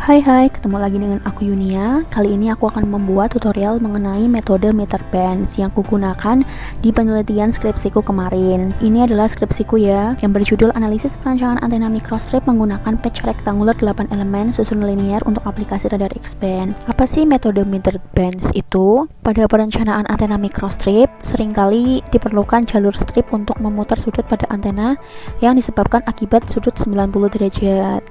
Hai, ketemu lagi dengan aku Yunia. Kali ini aku akan membuat tutorial mengenai metode meter bands yang kugunakan di penelitian skripsiku kemarin. Ini adalah skripsiku ya, yang berjudul Analisis Perancangan Antena Microstrip menggunakan patch rectangular 8 elemen susun linear untuk aplikasi radar X-band. Apa sih metode meter bands itu? Pada perencanaan antena microstrip, seringkali diperlukan jalur strip untuk memutar sudut pada antena yang disebabkan akibat sudut 90 derajat.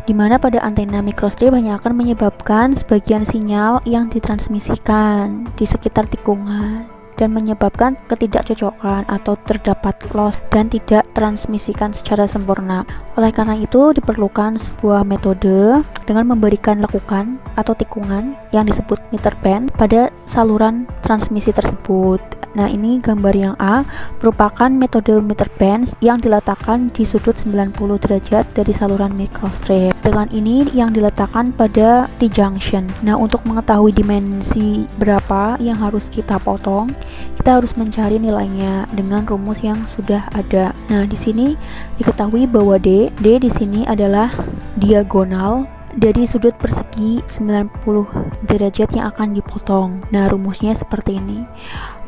Di mana pada antena microstrip hanya akan menyebabkan sebagian sinyal yang ditransmisikan di sekitar tikungan dan menyebabkan ketidakcocokan atau terdapat loss dan tidak transmisikan secara sempurna. Oleh karena itu diperlukan sebuah metode dengan memberikan lekukan atau tikungan yang disebut meter band pada saluran transmisi tersebut. Nah, ini gambar yang A merupakan metode meter bands yang diletakkan di sudut 90 derajat dari saluran microstrip. Sedangkan ini yang diletakkan pada T-junction. Nah, untuk mengetahui dimensi berapa yang harus kita potong, kita harus mencari nilainya dengan rumus yang sudah ada. Nah, di sini diketahui bahwa D di sini adalah diagonal dari sudut persegi 90 derajat yang akan dipotong. Nah, rumusnya seperti ini.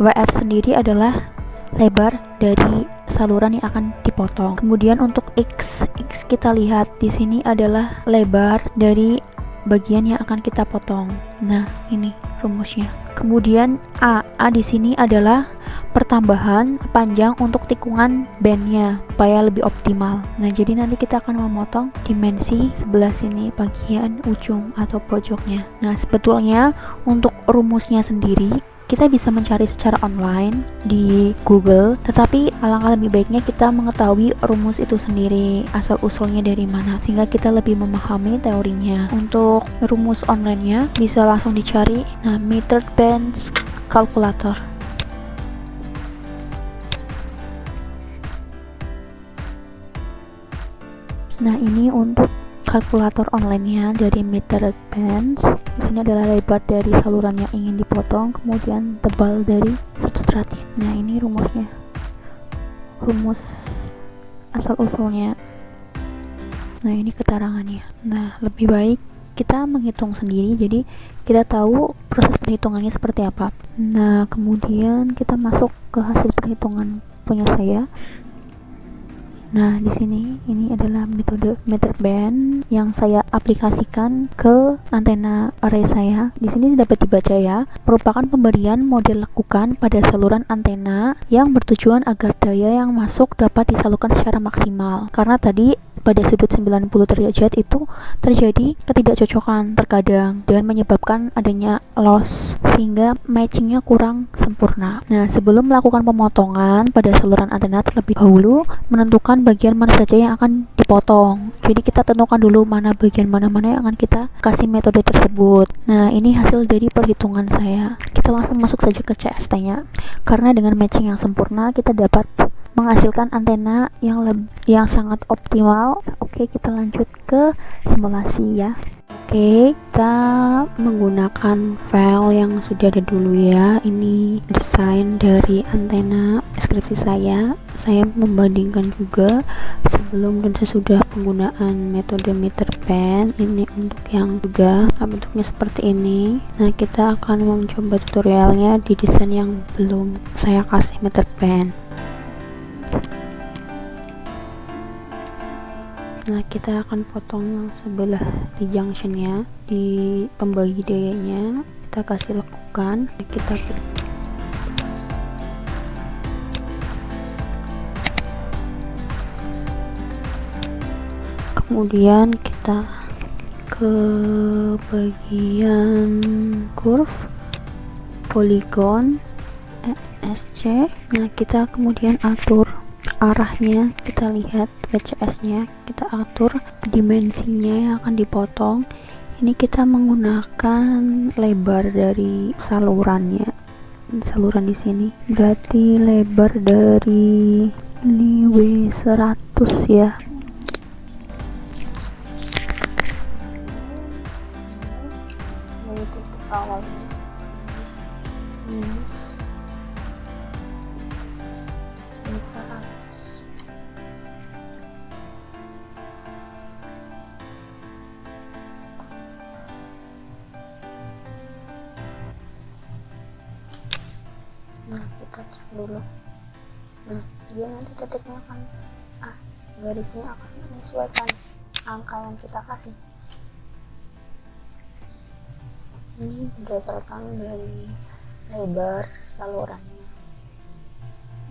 WF sendiri adalah lebar dari saluran yang akan dipotong. Kemudian untuk X kita lihat di sini adalah lebar dari bagian yang akan kita potong. Nah, ini rumusnya. Kemudian A di sini adalah pertambahan panjang untuk tikungan bandnya supaya lebih optimal. Nah, jadi nanti kita akan memotong dimensi sebelah sini bagian ujung atau pojoknya. Nah, sebetulnya untuk rumusnya sendiri kita bisa mencari secara online di Google, tetapi alangkah lebih baiknya kita mengetahui rumus itu sendiri, asal-usulnya dari mana, sehingga kita lebih memahami teorinya. Untuk rumus online-nya bisa langsung dicari, nah, meter bands calculator. Nah, ini untuk kalkulator online-nya dari meter bands. Di sini adalah lebar dari saluran yang ingin dipotong, kemudian tebal dari substratnya. Nah, ini rumusnya. Rumus asal-usulnya. Nah, ini keterangannya. Nah, lebih baik kita menghitung sendiri, jadi kita tahu proses perhitungannya seperti apa. Nah, kemudian kita masuk ke hasil perhitungan punya saya. Nah, di sini ini adalah metode meter band yang saya aplikasikan ke antena array saya. Di sini dapat dibaca ya, merupakan pemberian model lekukan pada saluran antena yang bertujuan agar daya yang masuk dapat disalurkan secara maksimal. Karena tadi pada sudut 90 derajat itu terjadi ketidakcocokan terkadang dan menyebabkan adanya loss sehingga matchingnya kurang sempurna. Nah, sebelum melakukan pemotongan pada saluran antena terlebih dahulu menentukan bagian mana saja yang akan dipotong. Jadi kita tentukan dulu mana bagian mana yang akan kita kasih metode tersebut. Nah, ini hasil dari perhitungan saya. Kita langsung masuk saja ke CST-nya. Karena dengan matching yang sempurna kita dapat menghasilkan antena yang sangat optimal. Oke, kita lanjut ke simulasi ya. Oke, kita menggunakan file yang sudah ada dulu ya. Ini desain dari antena deskripsi saya. Saya membandingkan juga sebelum dan sesudah penggunaan metode meter band. Ini untuk yang sudah, bentuknya seperti ini. Nah, kita akan mencoba tutorialnya di desain yang belum saya kasih meter band. Nah, kita akan potong sebelah di junctionnya, di pembagi dayanya kita kasih lekukan. Kita kemudian kita ke bagian curve polygon ESC. Nah, kita kemudian atur arahnya, kita lihat WCS-nya, kita atur dimensinya yang akan dipotong. Ini kita menggunakan lebar dari salurannya, saluran di sini. Berarti lebar dari ini W100 ya. Dari titik awal minus W100. cek dulu. Nah, dia nanti titiknya akan garisnya akan menyesuaikan angka yang kita kasih. Ini berdasarkan dari lebar salurannya.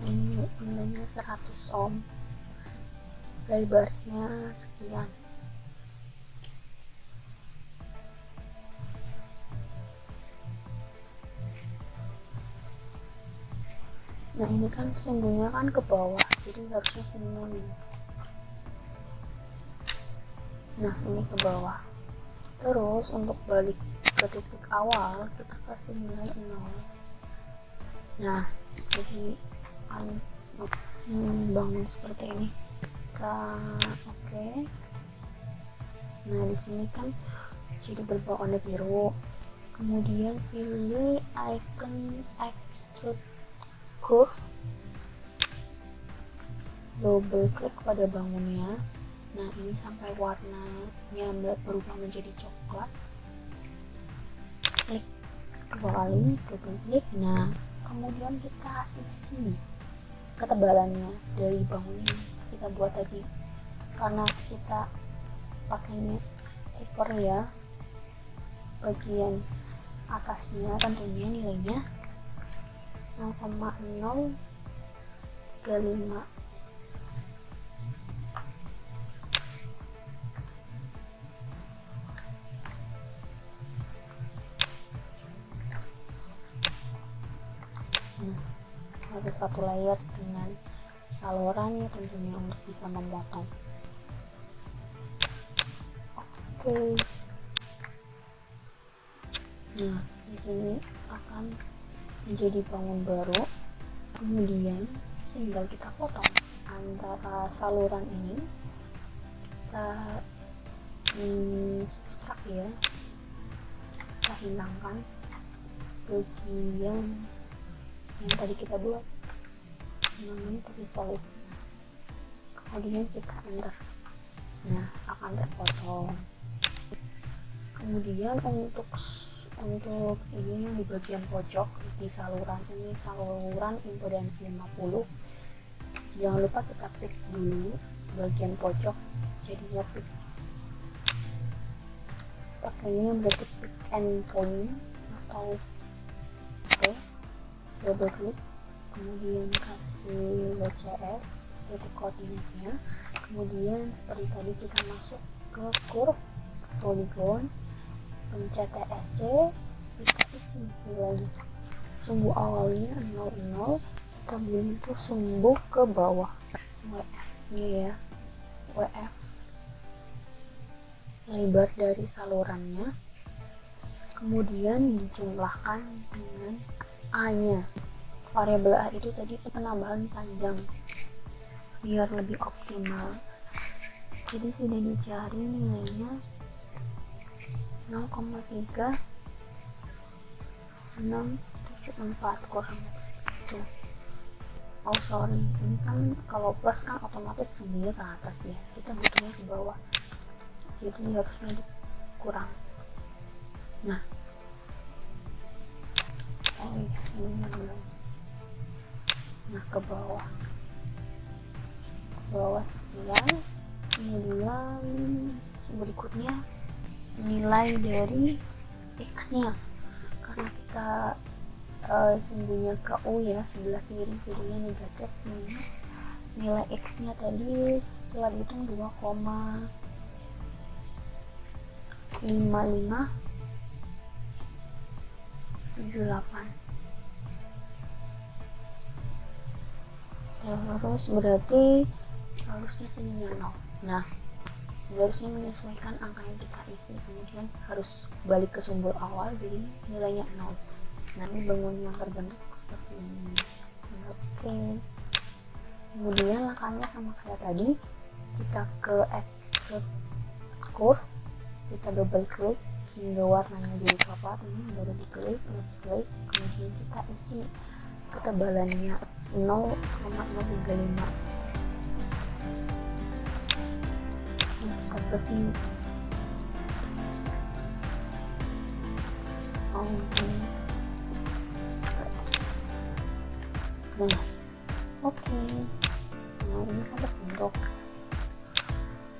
Ini nilainya 100 ohm, lebarnya sekian. Nah, ini kan sumbunya kan ke bawah, jadi harusnya sini. Nah, ini ke bawah. Terus untuk balik ke titik awal kita kasih nilai 0. Nah, jadi akan bangun seperti ini. Kita oke. Nah, di sini kan jadi berwarna biru. Kemudian pilih icon extrude curve, double klik pada bangunnya. Nah, ini sampai warnanya berubah menjadi coklat. Klik kembali, double klik. Nah, kemudian kita isi ketebalannya dari bangunnya. Kita buat tadi, karena kita pakainya upper ya, bagian atasnya tentunya nilainya 0,035. Ada satu layer dengan salurannya tentunya untuk bisa memotong. Oke. Nah, di sini akan menjadi bangun baru. Kemudian tinggal kita potong antara saluran ini. Kita substrak ya. Kita hilangkan bagian yang tadi kita buat, namanya tadi solid. Kemudian kita enter. Nah, akan terpotong. Kemudian untuk ini yang di bagian pojok di saluran ini, saluran impedansi 50, jangan lupa kita pick dulu bagian pojok, jadinya pick. Pakainya berarti pick and point atau double klik, kemudian kasih WCS titik koordinatnya. Kemudian seperti tadi kita masuk ke curve polygon, pencet TSC, kita isi nilainya. Sumbu awalnya 00, kita bentuk sumbu ke bawah, WF nya ya, WF lebar dari salurannya. Kemudian dijumlahkan dengan A nya. Variabel A itu tadi penambahan panjang biar lebih optimal. Jadi sudah dicari nilainya 0,3674 kurang segitu. Oh sorry, ini kan kalau plus kan otomatis sumbunya ke atas ya, kita butuhnya ke bawah, jadi harusnya dikurang. Nah, ini belum. Nah, ke bawah sekian. Kemudian berikutnya nilai dari X nya, karena kita sumbunya ke U ya, sebelah kiri, jadinya negatif, minus nilai X nya tadi setelah dihitung 2,5578. Terus berarti harusnya sininya 0. Nah, garisnya menyesuaikan angka yang kita isi, kemudian harus balik ke sumbu awal, jadi nilainya 0. Nah, ini bangun yang terbentuk seperti ini. Oke. Kemudian langkahnya sama kayak tadi, kita ke extrude curve, kita double klik hingga warnanya jadi coklat. Ini baru diklik, left klik, kemudian kita isi ketebalannya 0,035. Kita preview. Nah, oke. Nah, ini kan terbentuk.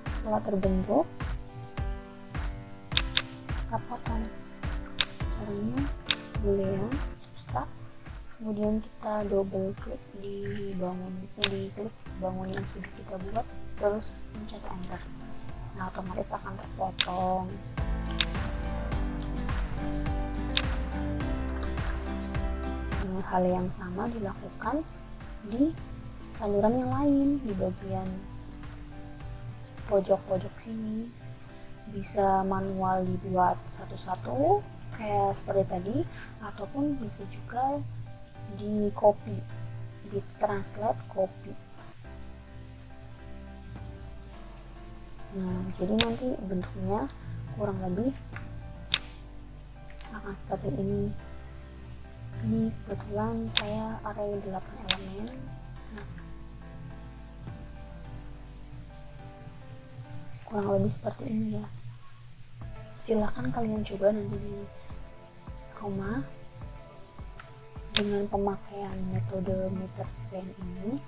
Setelah terbentuk, kita potong. Caranya boleh ya, substrat. Kemudian kita double klik di klik bangun yang sudah kita buat, terus pencet enter. Nah, otomatis akan terpotong. Hal yang sama dilakukan di saluran yang lain, di bagian pojok-pojok sini. Bisa manual dibuat satu-satu kayak seperti tadi, ataupun bisa juga di copy, di translate copy. Nah, jadi nanti bentuknya kurang lebih akan seperti ini. Ini kebetulan saya array 8 elemen. Nah, kurang lebih seperti ini ya. Silahkan kalian coba nanti di rumah dengan pemakaian metode meter band ini.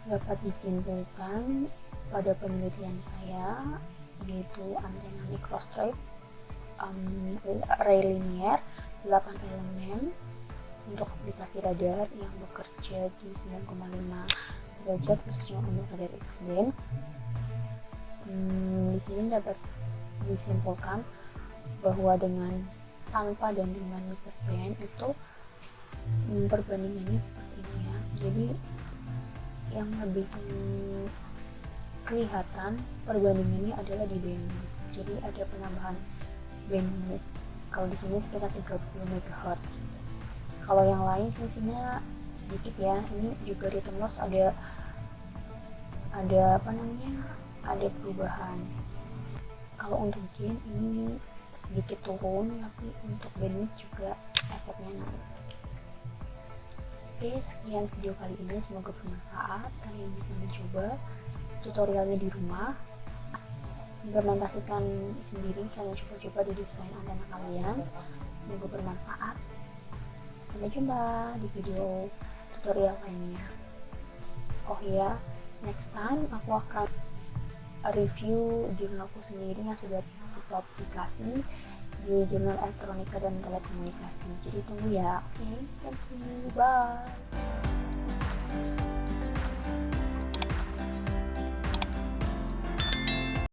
Dapat disimpulkan pada penelitian saya, yaitu antena microstrip array linear 8 elemen untuk aplikasi radar yang bekerja di 9,5 derajat khususnya untuk radar X-band. Di sini dapat disimpulkan bahwa dengan tanpa dan dengan meter band itu perbandingannya seperti ini ya. Jadi yang lebih kelihatan perbandingannya adalah di bandwidth. Jadi ada penambahan bandwidth. Kalau di sini sekitar 30 MHz. Kalau yang lain selisihnya sedikit ya. Ini juga return loss ada ada perubahan. Kalau untuk gain ini sedikit turun, tapi untuk bandwidth juga efeknya naik. Oke, sekian video kali ini, semoga bermanfaat. Kalian bisa mencoba tutorialnya di rumah, implementasikan sendiri, kalian coba-coba di desain antena kalian. Semoga bermanfaat. Sampai jumpa di video tutorial lainnya. Oh ya, next time aku akan review jurnalku sendiri yang sudah dipublikasi di Jurnal Elektronika dan Telekomunikasi. Jadi tunggu ya. Oke, thank you, bye.